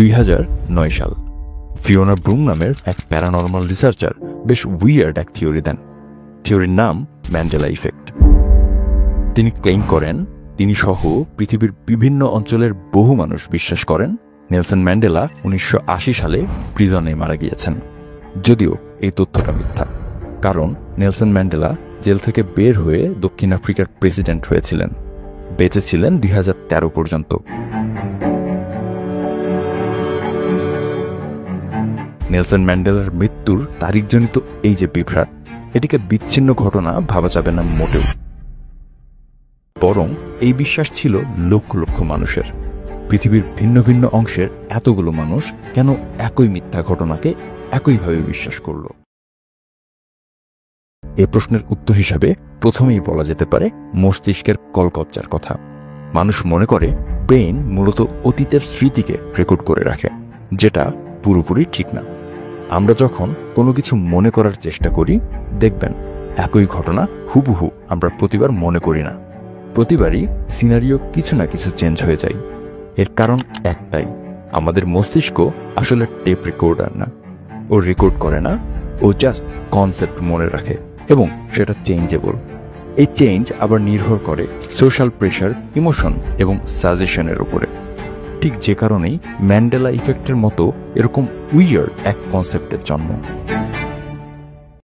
2009 সাল ফিওনা ব্রুম নামের এক প্যারানর্মাল রিসার্চার বেশ উইয়ার্ড এক থিওরি দেন। থিওরির নাম ম্যান্ডেলা ইফেক্ট। তিনি ক্লেইম করেন তিনি সহ পৃথিবীর বিভিন্ন অঞ্চলের বহু মানুষ বিশ্বাস করেন নেলসন ম্যান্ডেলা 1980 সালে প্রিজনে মারা গিয়েছেন। যদিও এই তথ্যটা মিথ্যা, কারণ নেলসন ম্যান্ডেলা জেল থেকে বের হয়ে দক্ষিণ আফ্রিকার প্রেসিডেন্ট হয়েছিলেন, বেঁচে ছিলেন 2013 পর্যন্ত। নেলসন ম্যান্ডেলার মৃত্যুর তারিখজনিত এই যে বিভ্রাট, এটিকে বিচ্ছিন্ন ঘটনা ভাবা যাবে না মোটেও, বরং এই বিশ্বাস ছিল লক্ষ লক্ষ মানুষের। পৃথিবীর ভিন্ন ভিন্ন অংশের এতগুলো মানুষ কেন একই মিথ্যা ঘটনাকে একইভাবে বিশ্বাস করল? এ প্রশ্নের উত্তর হিসাবে প্রথমেই বলা যেতে পারে মস্তিষ্কের কলকবজার কথা। মানুষ মনে করে ব্রেইন মূলত অতীতের স্মৃতিকে রেকর্ড করে রাখে, যেটা পুরোপুরি ঠিক না। আমরা যখন কোনো কিছু মনে করার চেষ্টা করি, দেখবেন একই ঘটনা হুবহু আমরা প্রতিবার মনে করি না। প্রতিবারই সিনারিও কিছু না কিছু চেঞ্জ হয়ে যায়। এর কারণ একটাই, আমাদের মস্তিষ্ক আসলে টেপ রেকর্ডার না। ও রেকর্ড করে না, ও জাস্ট কনসেপ্ট মনে রাখে এবং সেটা চেঞ্জেবল। এই চেঞ্জ আবার নির্ভর করে সোশ্যাল প্রেশার, ইমোশন এবং সাজেশনের উপরে। ঠিক যে কারণেই ম্যান্ডেলা ইফেক্টের মতো এরকম উইয়ার্ড এক কনসেপ্টের জন্ম।